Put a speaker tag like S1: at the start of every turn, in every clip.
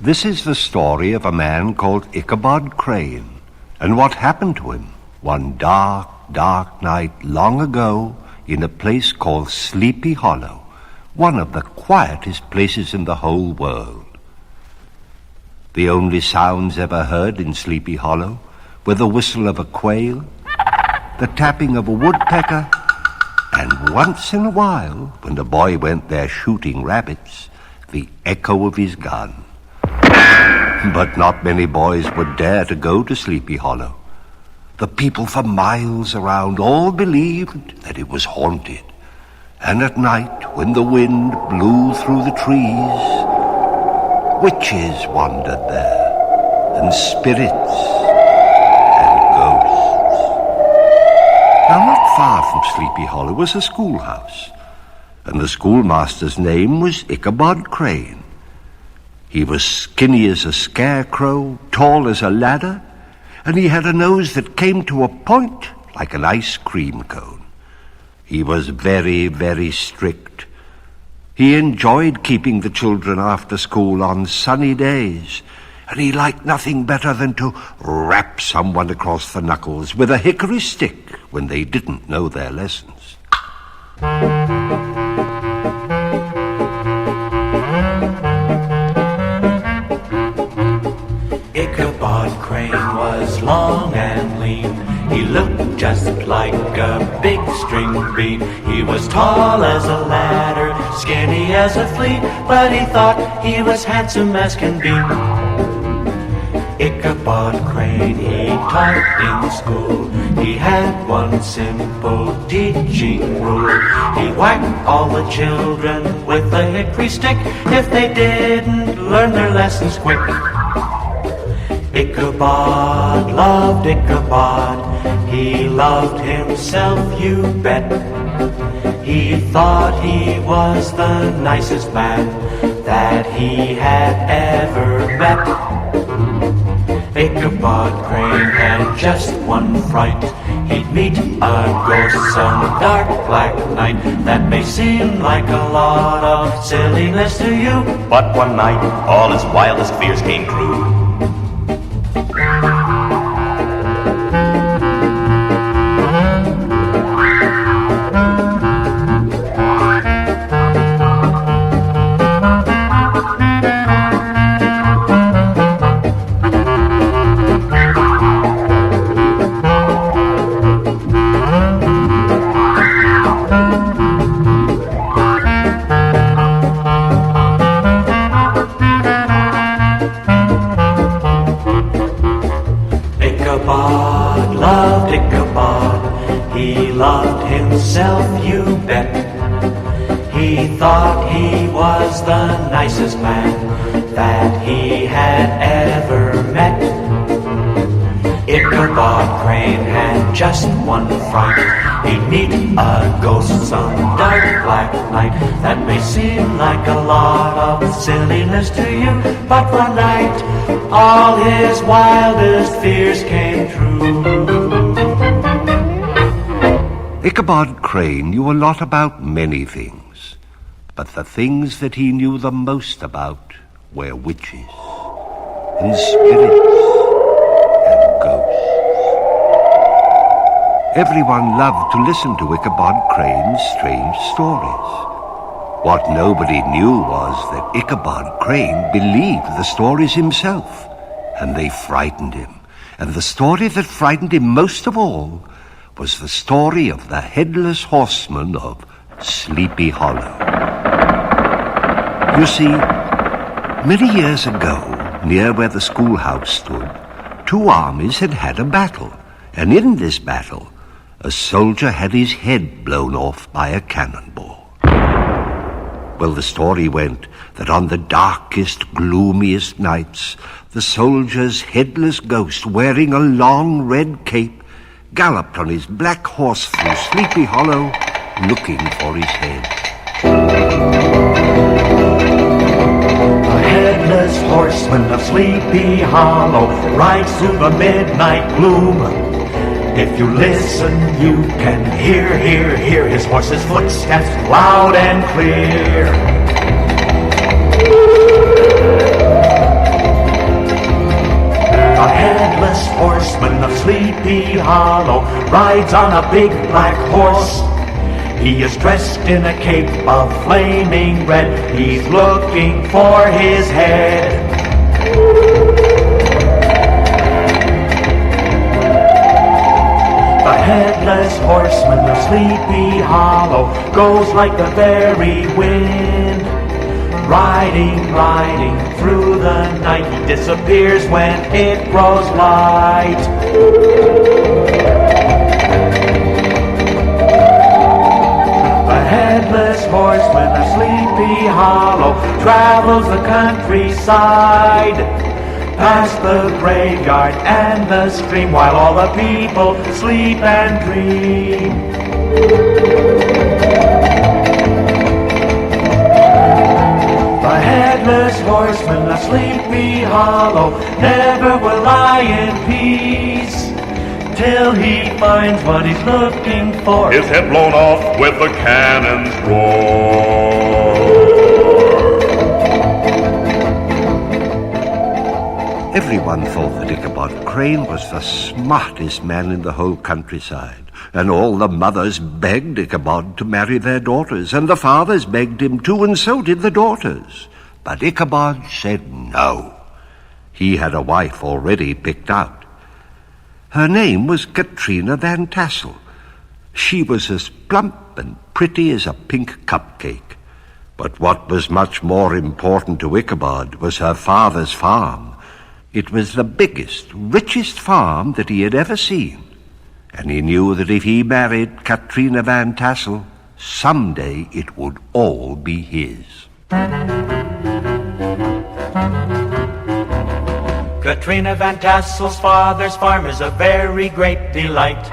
S1: This is the story of a man called Ichabod Crane, and what happened to him one dark, dark night long ago in a place called Sleepy Hollow, one of the quietest places in the whole world. The only sounds ever heard in Sleepy Hollow were the whistle of a quail, the tapping of a woodpecker, and once in a while, when the boy went there shooting rabbits, the echo of his gun. But not many boys would dare to go to Sleepy Hollow. The people for miles around all believed that it was haunted. And at night, when the wind blew through the trees, witches wandered there, and spirits and ghosts. Now, not far from Sleepy Hollow was a schoolhouse, and the schoolmaster's name was Ichabod Crane. He was skinny as a scarecrow, tall as a ladder, and he had a nose that came to a point like an ice cream cone. He was very, very strict. He enjoyed keeping the children after school on sunny days, and he liked nothing better than to rap someone across the knuckles with a hickory stick when they didn't know their lessons.
S2: Ichabod Crane was long and lean. He looked just like a big string bean. He was tall as a ladder, skinny as a flea, but he thought he was handsome as can be. Ichabod Crane, he taught in school. He had one simple teaching rule. He whacked all the children with a hickory stick if they didn't learn their lessons quick. Ichabod loved Ichabod, he loved himself, you bet. He thought he was the nicest man that he had ever met. Ichabod Crane had just one fright. He'd meet a ghost some dark black night. That may seem like a lot of silliness to you,
S3: but one night all his wildest fears came true.
S2: Ichabod loved Ichabod, he loved himself, you bet. He thought he was the nicest man that he had ever met. Ichabod Crane had just one fright. He'd meet a ghost some dark black night. That may seem like a lot of silliness to you, but one night all his wildest fears came true.
S1: Ichabod Crane knew a lot about many things, but the things that he knew the most about were witches and spirits and ghosts. Everyone loved to listen to Ichabod Crane's strange stories. What nobody knew was that Ichabod Crane believed the stories himself, and they frightened him. And the story that frightened him most of all was the story of the Headless Horseman of Sleepy Hollow. You see, many years ago, near where the schoolhouse stood, two armies had had a battle, and in this battle, a soldier had his head blown off by a cannonball. Well, the story went that on the darkest, gloomiest nights, the soldier's headless ghost, wearing a long red cape, galloped on his black horse through Sleepy Hollow, looking for his head.
S2: The Headless Horseman of Sleepy Hollow rides through the midnight gloom. If you listen, you can hear his horse's footsteps loud and clear. Sleepy Hollow, rides on a big black horse. He is dressed in a cape of flaming red. He's looking for his head. The Headless Horseman of Sleepy Hollow goes like the very wind. Riding, riding through the night, he disappears when it grows light. The Headless Horseman of Sleepy Hollow travels the countryside, past the graveyard and the stream, while all the people sleep and dream. The Headless Horseman of Sleepy Hollow never will lie in peace till he finds what he's looking for.
S4: His head blown off with the cannon's roar.
S1: Everyone thought that Ichabod Crane was the smartest man in the whole countryside, and all the mothers begged Ichabod to marry their daughters, and the fathers begged him too, and so did the daughters. But Ichabod said no. He had a wife already picked out. Her name was Katrina Van Tassel. She was as plump and pretty as a pink cupcake. But what was much more important to Ichabod was her father's farm. It was the biggest, richest farm that he had ever seen. And he knew that if he married Katrina Van Tassel, someday it would all be his.
S2: Katrina Van Tassel's father's farm is a very great delight,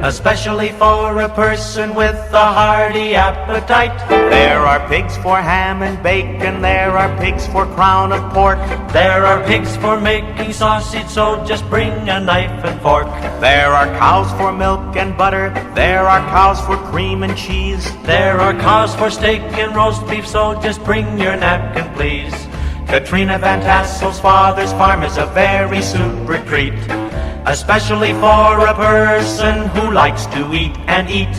S2: especially for a person with a hearty appetite.
S3: There are pigs for ham and bacon, there are pigs for crown of pork.
S2: There are pigs for making sausage, so just bring a knife and fork.
S3: There are cows for milk and butter, there are cows for cream and cheese.
S2: There are cows for steak and roast beef, so just bring your napkin, please. Katrina Van Tassel's father's farm is a very super treat, especially for a person who likes to eat and eat.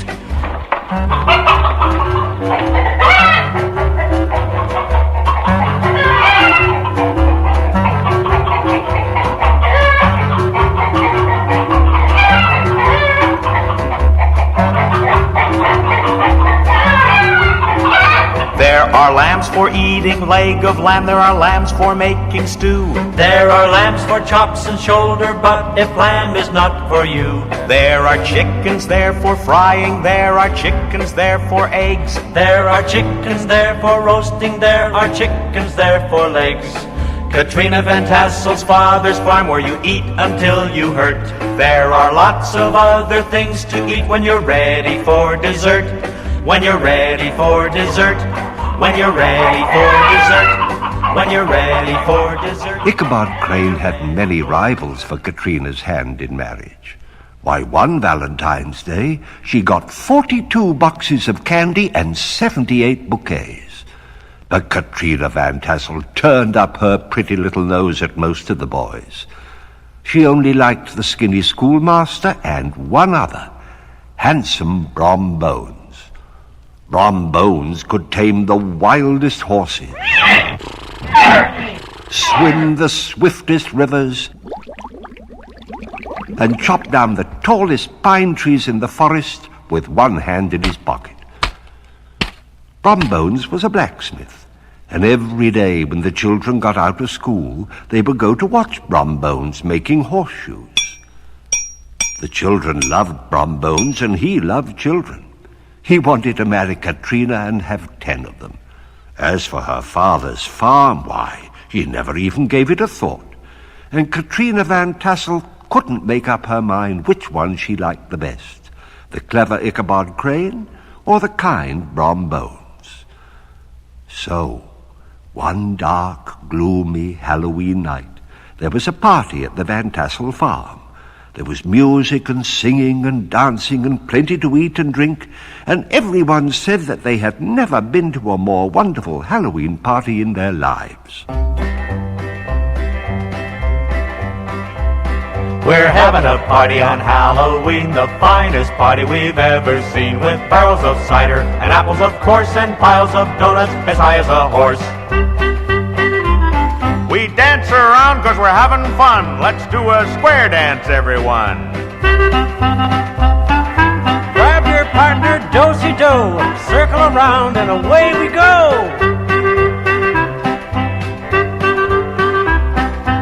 S3: There are lambs for eating leg of lamb, there are lambs for making stew.
S2: There are lambs for chops and shoulder, but if lamb is not for you.
S3: There are chickens there for frying, there are chickens there for eggs.
S2: There are chickens there for roasting, there are chickens there for legs. Katrina Van Tassel's father's farm, where you eat until you hurt. There are lots of other things to eat when you're ready for dessert. When you're ready for dessert. When you're ready for dessert. When you're ready for dessert.
S1: Ichabod Crane had many rivals for Katrina's hand in marriage. Why, one Valentine's Day, she got 42 boxes of candy and 78 bouquets. But Katrina Van Tassel turned up her pretty little nose at most of the boys. She only liked the skinny schoolmaster and one other, handsome Brom Bones. Brom Bones could tame the wildest horses, swim the swiftest rivers, and chop down the tallest pine trees in the forest with one hand in his pocket. Brom Bones was a blacksmith, and every day when the children got out of school, they would go to watch Brom Bones making horseshoes. The children loved Brom Bones, and he loved children. He wanted to marry Katrina and have 10 of them. As for her father's farm, why, he never even gave it a thought. And Katrina Van Tassel couldn't make up her mind which one she liked the best, the clever Ichabod Crane or the kind Brom Bones. So, one dark, gloomy Halloween night, there was a party at the Van Tassel farm. There was music and singing and dancing and plenty to eat and drink, and everyone said that they had never been to a more wonderful Halloween party in their lives.
S2: We're having a party on Halloween, the finest party we've ever seen, with barrels of cider and apples, of course, and piles of donuts as high as a horse.
S3: We dance around 'cause we're having fun. Let's do a square dance, everyone.
S5: Grab your partner, do-si-do, circle around and away we go.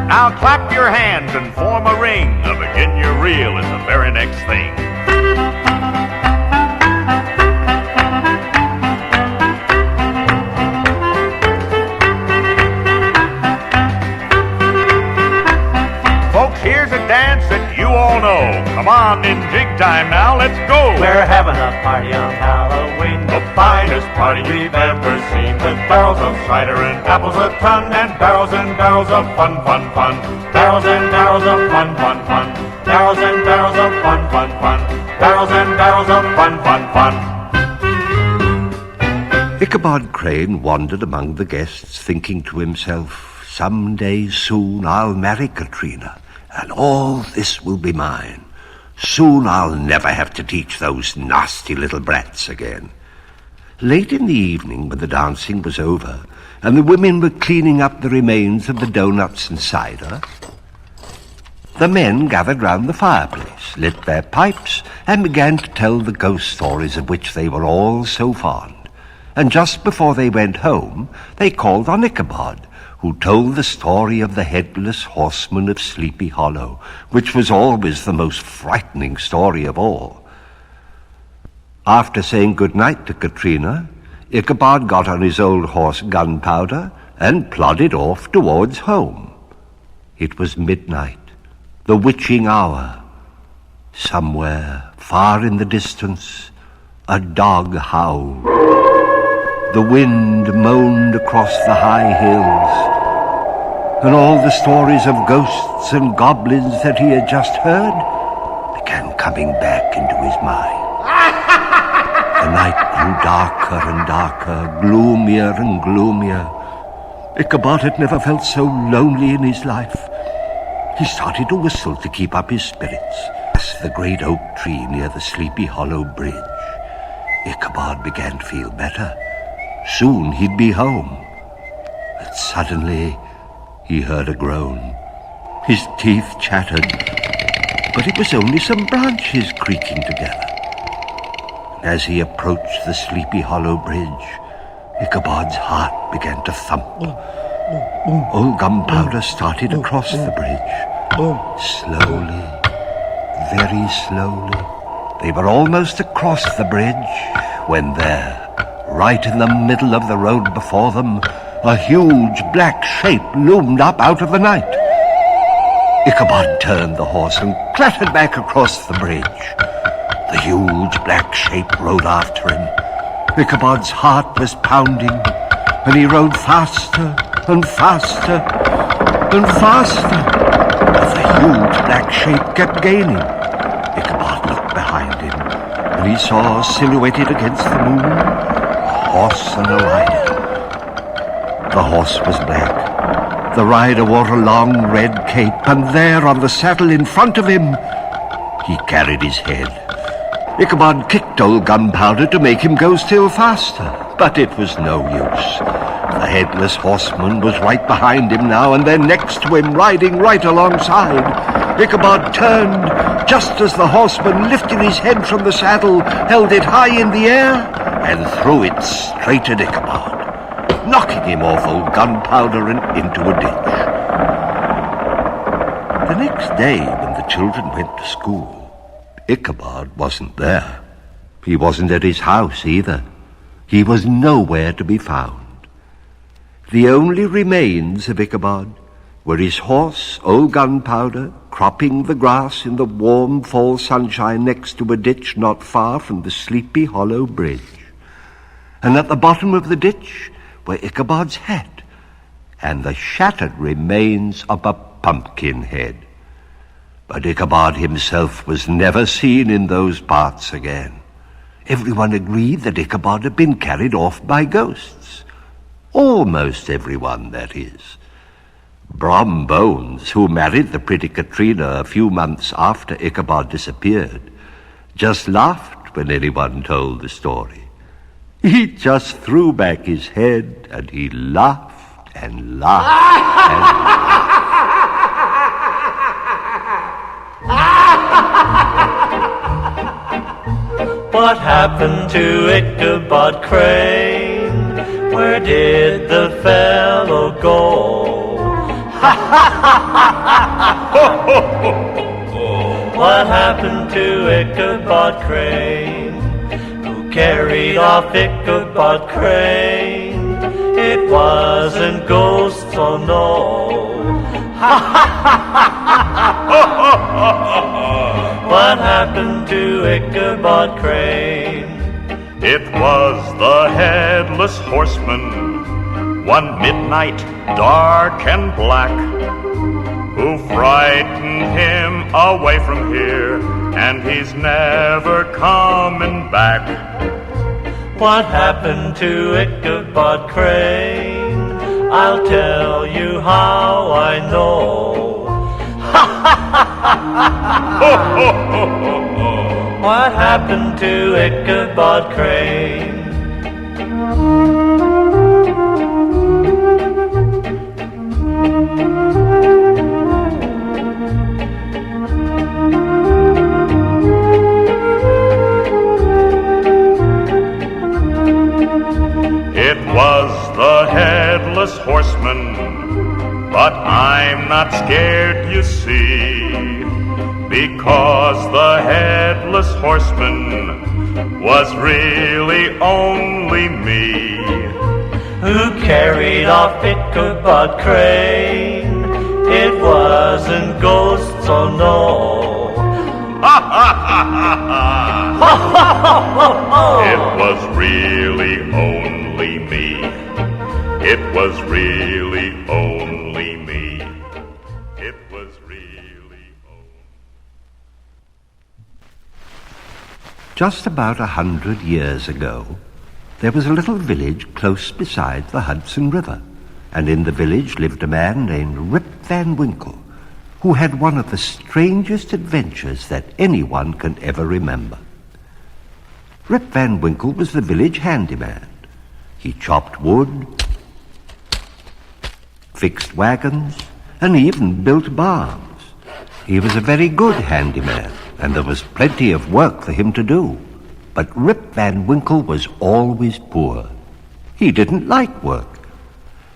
S3: Now clap your hands and form a ring. Begin your reel is the very next thing. Folks, here's a dance that you all know. Come on, in jig time now, let's go.
S2: We're having a party on Halloween, the finest party we've ever seen, with barrels of cider and apples a ton, and barrels of fun, fun, fun. Barrels and barrels of fun, fun, fun. Barrels and barrels of fun, fun, fun. Barrels and barrels of fun, fun, fun.
S1: Ichabod Crane wandered among the guests, thinking to himself, "Someday soon I'll marry Katrina, and all this will be mine. Soon I'll never have to teach those nasty little brats again." Late in the evening, when the dancing was over, and the women were cleaning up the remains of the doughnuts and cider, the men gathered round the fireplace, lit their pipes, and began to tell the ghost stories of which they were all so fond. And just before they went home, they called on Ichabod, who told the story of the Headless Horseman of Sleepy Hollow, which was always the most frightening story of all. After saying good night to Katrina, Ichabod got on his old horse Gunpowder and plodded off towards home. It was midnight, the witching hour. Somewhere, far in the distance, a dog howled. The wind moaned across the high hills, and all the stories of ghosts and goblins that he had just heard began coming back into his mind. The night grew darker and darker, gloomier and gloomier. Ichabod had never felt so lonely in his life. He started to whistle to keep up his spirits. Past the great oak tree near the Sleepy Hollow bridge, Ichabod began to feel better. Soon he'd be home. But suddenly he heard a groan. His teeth chattered, but it was only some branches creaking together. As he approached the Sleepy Hollow bridge, Ichabod's heart began to thump. Old Gunpowder started across the bridge. Slowly, very slowly. They were almost across the bridge when there, right in the middle of the road before them, a huge black shape loomed up out of the night. Ichabod turned the horse and clattered back across the bridge. The huge black shape rode after him. Ichabod's heart was pounding, and he rode faster and faster and faster. But the huge black shape kept gaining. Ichabod looked behind him, and he saw silhouetted against the moon a horse and a rider. The horse was black. The rider wore a long red cape, and there on the saddle in front of him, he carried his head. Ichabod kicked old Gunpowder to make him go still faster, but it was no use. The Headless Horseman was right behind him now, and then next to him, riding right alongside. Ichabod turned just as the horseman lifted his head from the saddle, held it high in the air, and threw it straight at Ichabod, knocking him off old Gunpowder and into a ditch. The next day, when the children went to school, Ichabod wasn't there. He wasn't at his house either. He was nowhere to be found. The only remains of Ichabod were his horse, old Gunpowder, cropping the grass in the warm fall sunshine next to a ditch not far from the Sleepy Hollow bridge. And at the bottom of the ditch were Ichabod's hat and the shattered remains of a pumpkin head. But Ichabod himself was never seen in those parts again. Everyone agreed that Ichabod had been carried off by ghosts. Almost everyone, that is. Brom Bones, who married the pretty Katrina a few months after Ichabod disappeared, just laughed when anyone told the story. He just threw back his head and he laughed and laughed and
S2: What happened to Ichabod Crane? Where did the fellow go? What happened to Ichabod Crane? Who carried off Ichabod Crane? It wasn't ghosts, oh no. What happened to Ichabod Crane?
S3: It was the Headless Horseman, one midnight dark and black, who frightened him away from here, and he's never coming back.
S2: What happened to Ichabod Crane? I'll tell you how I know. What happened to Ichabod Crane?
S3: It was the Headless Horseman, but I'm not scared, you see, because the Headless Horseman was really only me.
S2: Who carried off Ichabod Crane? It wasn't ghosts, oh no.
S3: It was really only me. It was really only me. It was really only...
S1: Just about 100 years ago, there was a little village close beside the Hudson River, and in the village lived a man named Rip Van Winkle, who had one of the strangest adventures that anyone can ever remember. Rip Van Winkle was the village handyman. He chopped wood, fixed wagons, and even built barns. He was a very good handyman, and there was plenty of work for him to do. But Rip Van Winkle was always poor. He didn't like work.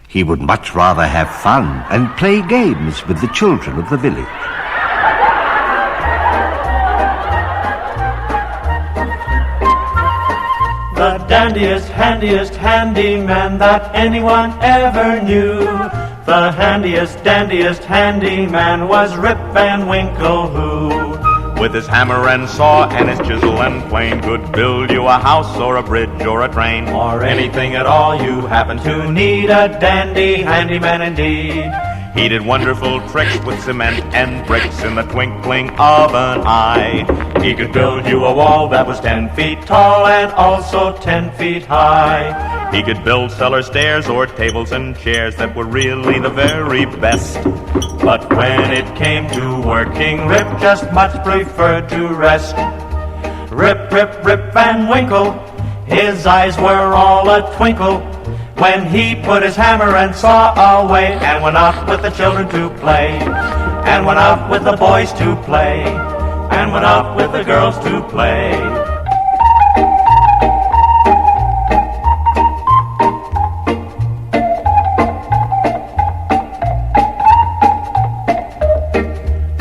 S1: He would much rather have fun and play games with the children of the village.
S2: The dandiest, handiest handyman that anyone ever knew. The handiest, dandiest handyman was Rip Van Winkle, who,
S3: with his hammer and saw and his chisel and plane, could build you a house or a bridge or a train,
S2: or anything at all you happen to need, a dandy handyman indeed.
S3: he did wonderful tricks with cement and bricks in the twinkling of an eye.
S2: He could build you a wall that was 10 feet tall and also 10 feet high.
S3: He could build cellar stairs or tables and chairs that were really the very best.
S2: But when it came to working, Rip just much preferred to rest. Rip, Rip, Rip Van Winkle, his eyes were all a twinkle when he put his hammer and saw away and went out with the children to play, and went out with the boys to play, and went out with the girls to play.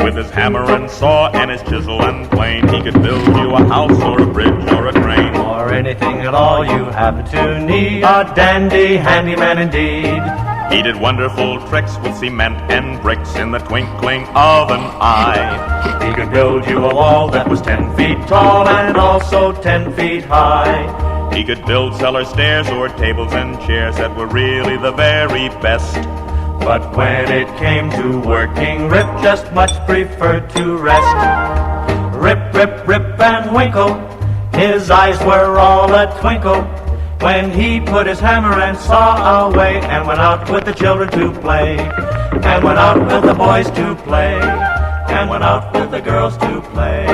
S3: With his hammer and saw and his chisel and plane, he could build you a house or a bridge or a train,
S2: or anything at all you happen to need, a dandy handyman indeed.
S3: He did wonderful tricks with cement and bricks in the twinkling of an eye.
S2: He could build you a wall that was 10 feet tall and also 10 feet high.
S3: He could build cellar stairs or tables and chairs that were really the very best.
S2: But when it came to working, Rip just much preferred to rest. Rip, Rip, Rip Van Winkle, his eyes were all a twinkle when he put his hammer and saw away, and went out with the children to play, and went out with the boys to play, and went out with the girls to play.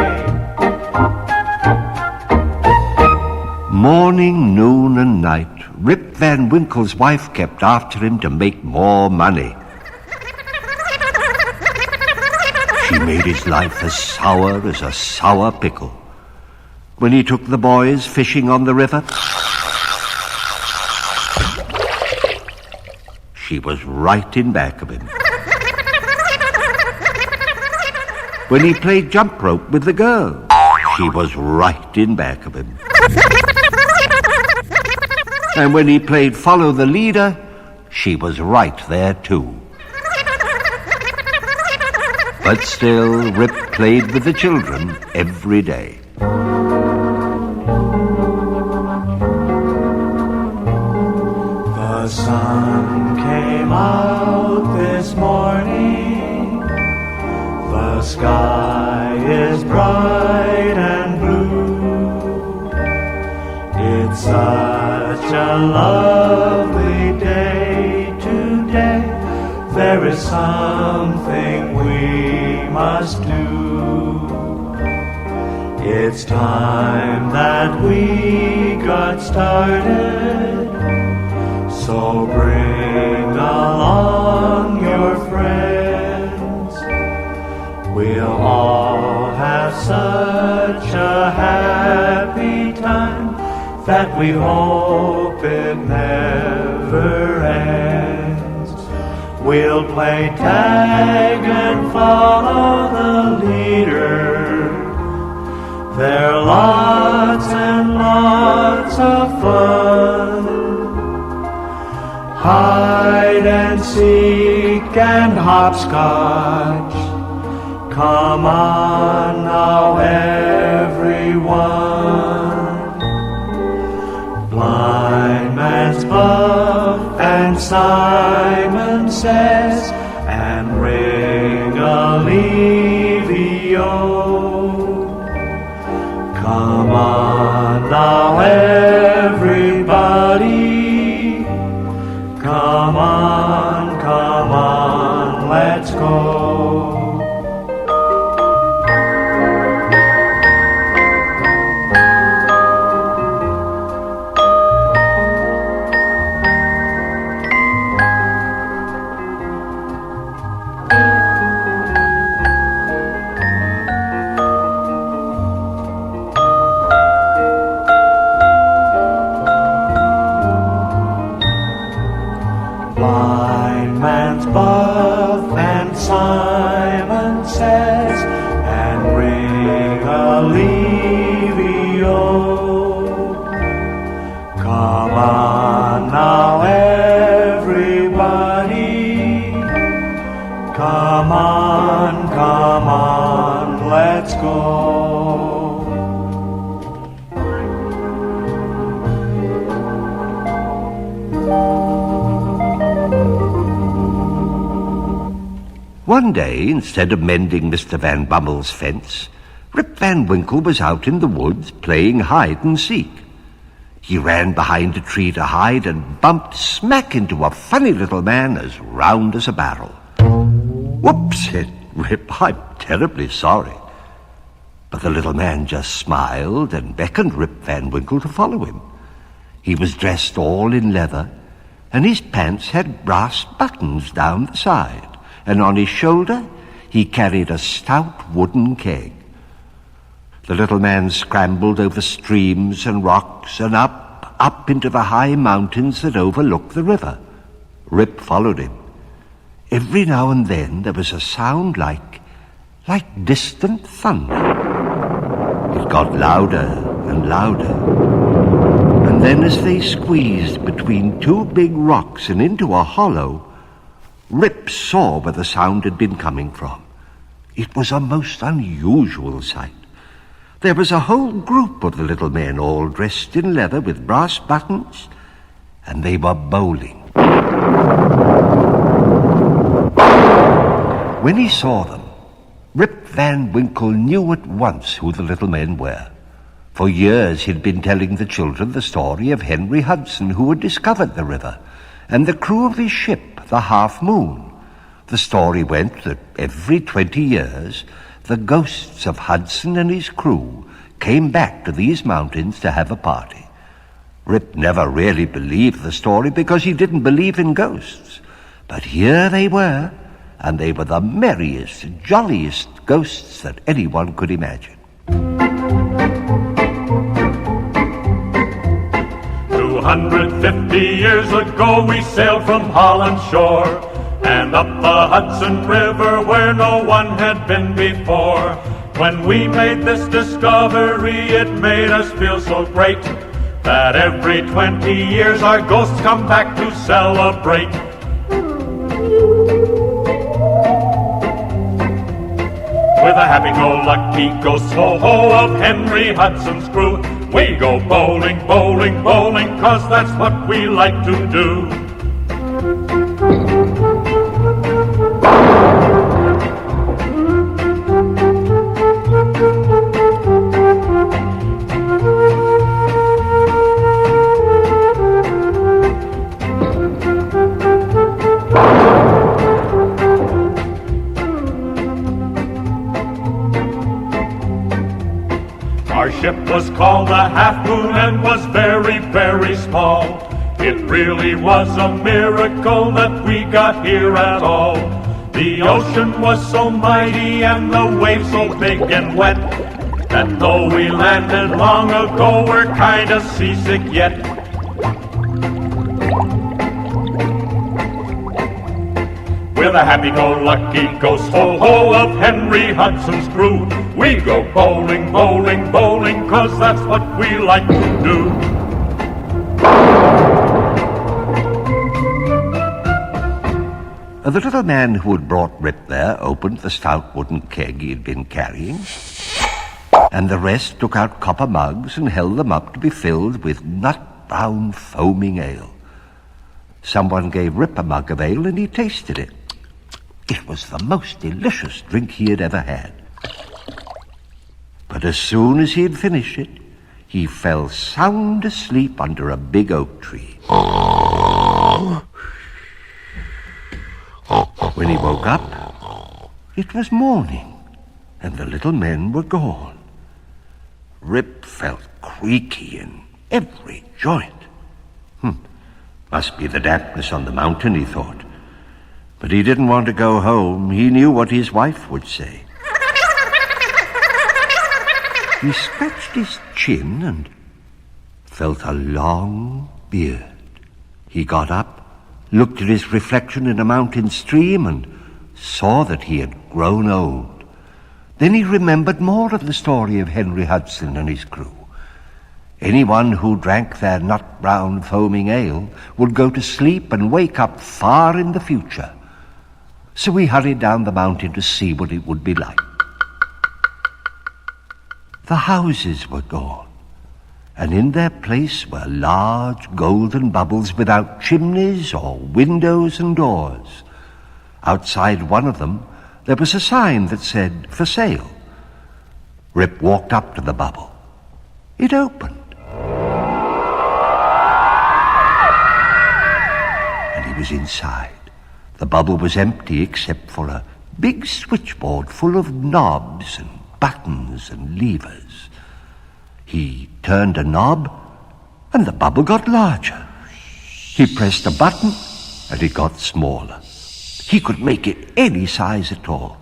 S1: Morning, noon, and night, Rip Van Winkle's wife kept after him to make more money. She made his life as sour as a sour pickle. When he took the boys fishing on the river, she was right in back of him. When he played jump rope with the girl, she was right in back of him. And when he played follow the leader, she was right there too. But still, Rip played with the children every day.
S2: The sun came out this morning. The sky is bright and blue. It's such a lovely day today. There is something we must do. It's time that we got started. So bring along your friends. We'll all have such a happy time that we hope it never ends. We'll play tag and follow the leader. There are lots and lots of fun. Hide and seek and hopscotch. Come on now, everyone. Blind Man's Buff and Simon Says and Ring a Levio. Come on now, everybody. Come on, let's go. Blind Man's Buff and Simon Says and Ring a Levio. Come on now, everybody. Come on, let's go.
S1: One day, instead of mending Mr. Van Bummel's fence, Rip Van Winkle was out in the woods playing hide and seek. He ran behind a tree to hide and bumped smack into a funny little man as round as a barrel. "Whoops," said Rip, "I'm terribly sorry." But the little man just smiled and beckoned Rip Van Winkle to follow him. He was dressed all in leather, and his pants had brass buttons down the side, and on his shoulder he carried a stout wooden keg. The little man scrambled over streams and rocks and up into the high mountains that overlooked the river. Rip followed him. Every now and then there was a sound like distant thunder. It got louder and louder. And then as they squeezed between two big rocks and into a hollow, Rip saw where the sound had been coming from. It was a most unusual sight. There was a whole group of the little men all dressed in leather with brass buttons, and they were bowling. When he saw them, Rip Van Winkle knew at once who the little men were, For years he'd been telling the children the story of Henry Hudson, who had discovered the river, and the crew of his ship, the Half Moon. The story went that every 20 years, the ghosts of Hudson and his crew came back to these mountains to have a party. Rip never really believed the story because he didn't believe in ghosts. But here they were, and they were the merriest, jolliest ghosts that anyone could imagine.
S4: 250 years ago we sailed from Holland shore and up the Hudson River where no one had been before. When we made this discovery, it made us feel so great that every 20 years our ghosts come back to celebrate. With a happy-go-lucky ghost ho-ho of Henry Hudson's crew, we go bowling, bowling, bowling, 'cause that's what we like to do. Our ship was called the Half Moon and was very, very small. It really was a miracle that we got here at all. The ocean was so mighty and the waves so big and wet that though we landed long ago, we're kinda seasick yet. With a happy-go-lucky ghost ho-ho of Henry Hudson's crew, we go bowling, bowling, bowling, 'cause that's what we like to do.
S1: The little man who had brought Rip there opened the stout wooden keg he had been carrying, and the rest took out copper mugs and held them up to be filled with nut-brown foaming ale. Someone gave Rip a mug of ale and he tasted it. It was the most delicious drink he had ever had. But as soon as he had finished it, he fell sound asleep under a big oak tree. When he woke up, it was morning, and the little men were gone. Rip felt creaky in every joint. Must be the dampness on the mountain, he thought. But he didn't want to go home. He knew what his wife would say. He scratched his chin and felt a long beard. He got up, looked at his reflection in a mountain stream, and saw that he had grown old. Then he remembered more of the story of Henry Hudson and his crew. Anyone who drank their nut-brown foaming ale would go to sleep and wake up far in the future. So he hurried down the mountain to see what it would be like. The houses were gone, and in their place were large golden bubbles without chimneys or windows and doors. Outside one of them, there was a sign that said, "For sale." Rip walked up to the bubble. It opened. And he was inside. The bubble was empty except for a big switchboard full of knobs and buttons and levers. He turned a knob, and the bubble got larger. He pressed a button, and it got smaller. He could make it any size at all.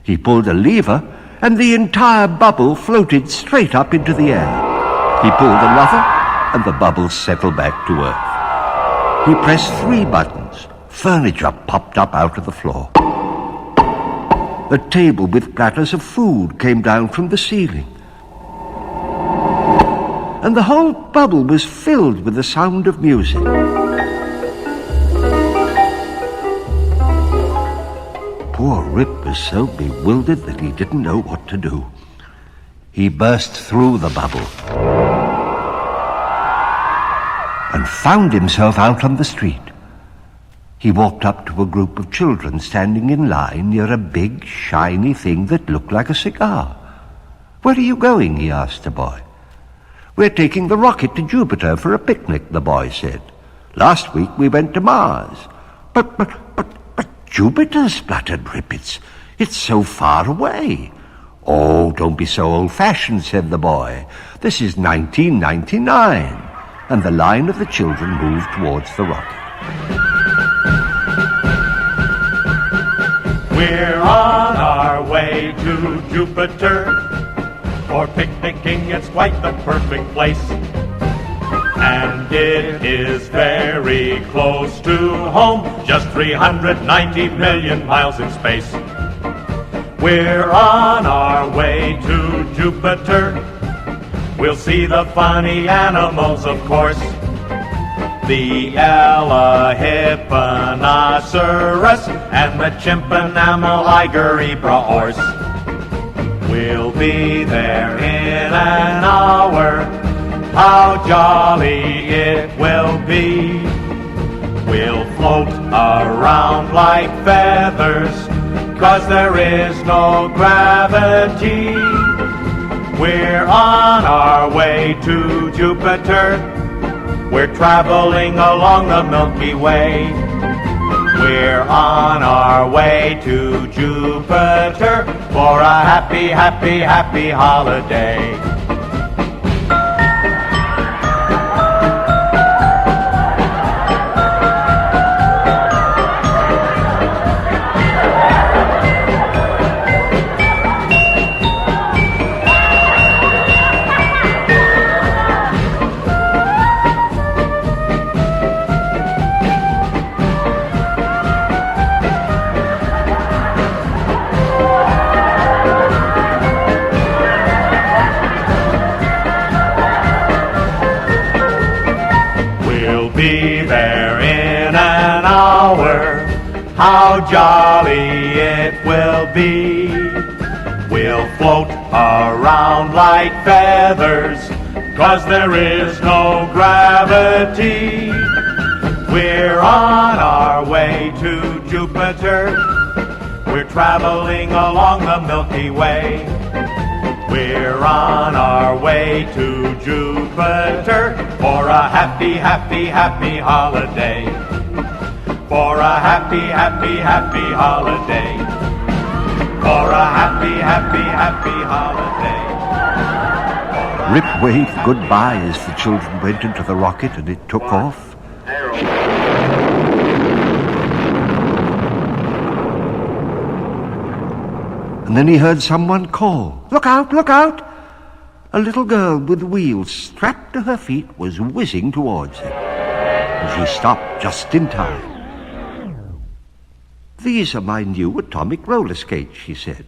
S1: He pulled a lever, and the entire bubble floated straight up into the air. He pulled another, and the bubble settled back to earth. He pressed 3 buttons. Furniture popped up out of the floor. A table with platters of food came down from the ceiling. And the whole bubble was filled with the sound of music. Poor Rip was so bewildered that he didn't know what to do. He burst through the bubble and found himself out on the street. He walked up to a group of children standing in line near a big, shiny thing that looked like a cigar. "Where are you going?" he asked a boy. "We're taking the rocket to Jupiter for a picnic," the boy said. "Last week we went to Mars." But Jupiter," spluttered Rip. It's so far away." "Oh, don't be so old-fashioned," said the boy. "This is 1999. And the line of the children moved towards the rocket.
S4: We're on our way to Jupiter. For picnicking, it's quite the perfect place. And it is very close to home, just 390 million miles in space. We're on our way to Jupiter. We'll see the funny animals, of course. The hipponoceros and the chimpanamaligeribra-horse. We'll be there in an hour. How jolly it will be. We'll float around like feathers, 'cause there is no gravity. We're on our way to Jupiter. We're traveling along the Milky Way. We're on our way to Jupiter for a happy, happy, happy holiday. How jolly it will be. We'll float around like feathers, 'cause there is no gravity. We're on our way to Jupiter. We're traveling along the Milky Way. We're on our way to Jupiter for a happy, happy, happy holiday. For a happy, happy, happy holiday. For a happy, happy, happy holiday.
S1: Rip waved goodbye as the children went into the rocket and it took off. And then he heard someone call, "Look out, look out!" A little girl with wheels strapped to her feet was whizzing towards him. And she stopped just in time. "These are my new atomic roller skates," she said.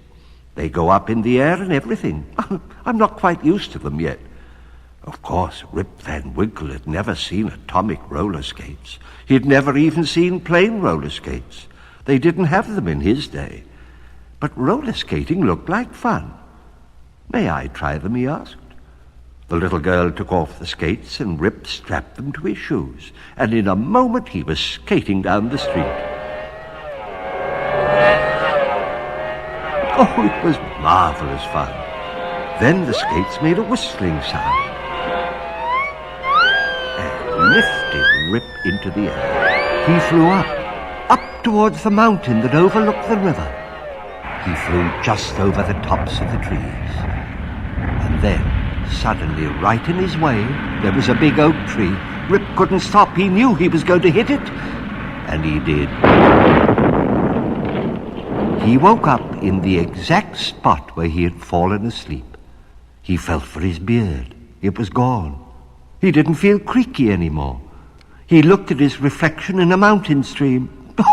S1: "They go up in the air and everything. I'm not quite used to them yet." Of course, Rip Van Winkle had never seen atomic roller skates. He'd never even seen plain roller skates. They didn't have them in his day. But roller skating looked like fun. "May I try them?" he asked. The little girl took off the skates and Rip strapped them to his shoes. And in a moment he was skating down the street. Oh, it was marvelous fun. Then the skates made a whistling sound and lifted Rip into the air. He flew up towards the mountain that overlooked the river. He flew just over the tops of the trees. And then, suddenly, right in his way, there was a big oak tree. Rip couldn't stop. He knew he was going to hit it. And he did. He woke up in the exact spot where he had fallen asleep. He felt for his beard. It was gone. He didn't feel creaky anymore. He looked at his reflection in a mountain stream.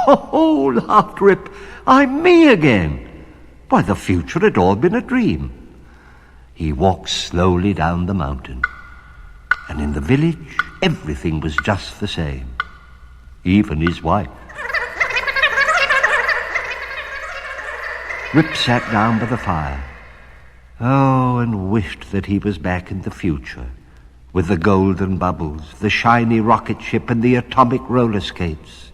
S1: "Oh," laughed Rip, "I'm me again." Why, the future had all been a dream. He walked slowly down the mountain. And in the village, everything was just the same. Even his wife. Rip sat down by the fire. Oh, and wished that he was back in the future, with the golden bubbles, the shiny rocket ship, and the atomic roller skates.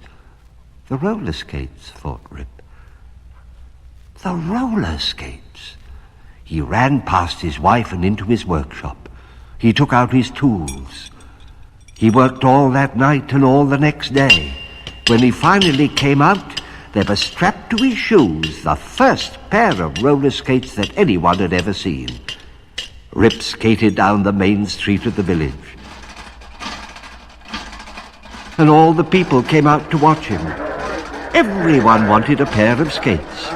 S1: The roller skates, thought Rip. The roller skates. He ran past his wife and into his workshop. He took out his tools. He worked all that night and all the next day. When he finally came out, there was strapped to his shoes the first pair of roller skates that anyone had ever seen. Rip skated down the main street of the village. And all the people came out to watch him. Everyone wanted a pair of skates.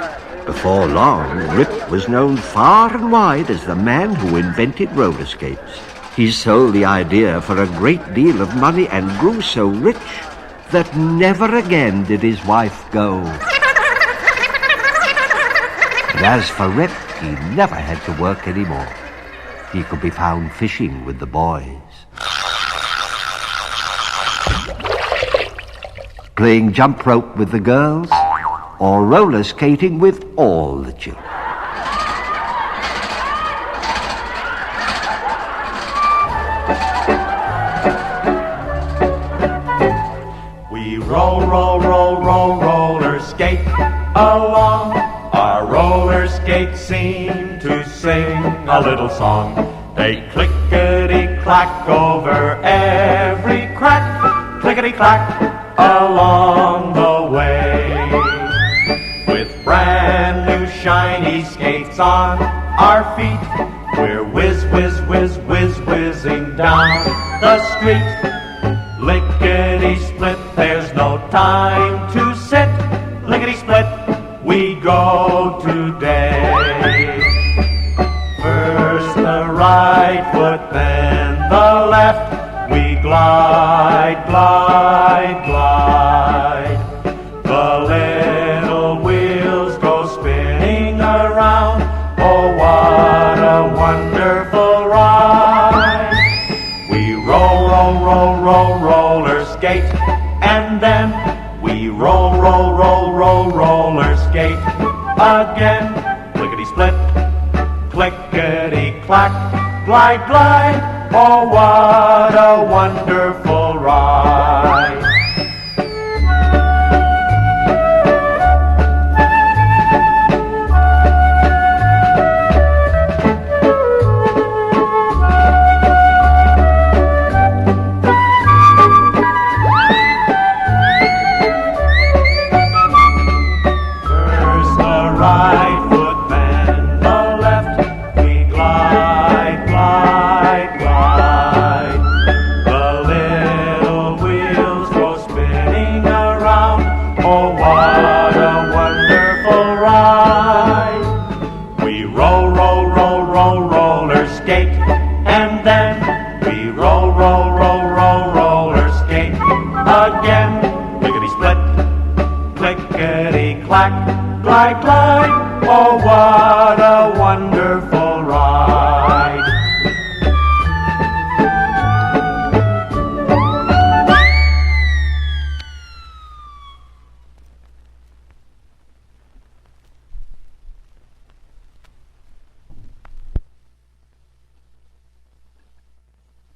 S1: Before long, Rip was known far and wide as the man who invented roller skates. He sold the idea for a great deal of money and grew so rich that never again did his wife go. And as for Rip, he never had to work anymore. He could be found fishing with the boys, playing jump rope with the girls, or roller skating with all the children.
S2: We roll, roll, roll, roll, roller skate along. Our roller skates seem to sing a little song. They clickety-clack over every crack, clickety-clack along the way. With brand new shiny skates on our feet, we're whiz, whiz, whiz, whiz, whizzing down the street. Lickety-split, there's no time to sit. Lickety-split, we go today. First the right foot, then the left. We glide, glide, glide. The little wheels go spinning around. Oh, what a wonderful ride. We roll, roll, roll, roll, roller skate, and then we roll, roll, roll, roll, roller skate again. Clickety-split, clickety-clack, glide, glide. Oh, what a wonderful ride. Clickety-clack, glide, glide, oh what a wonderful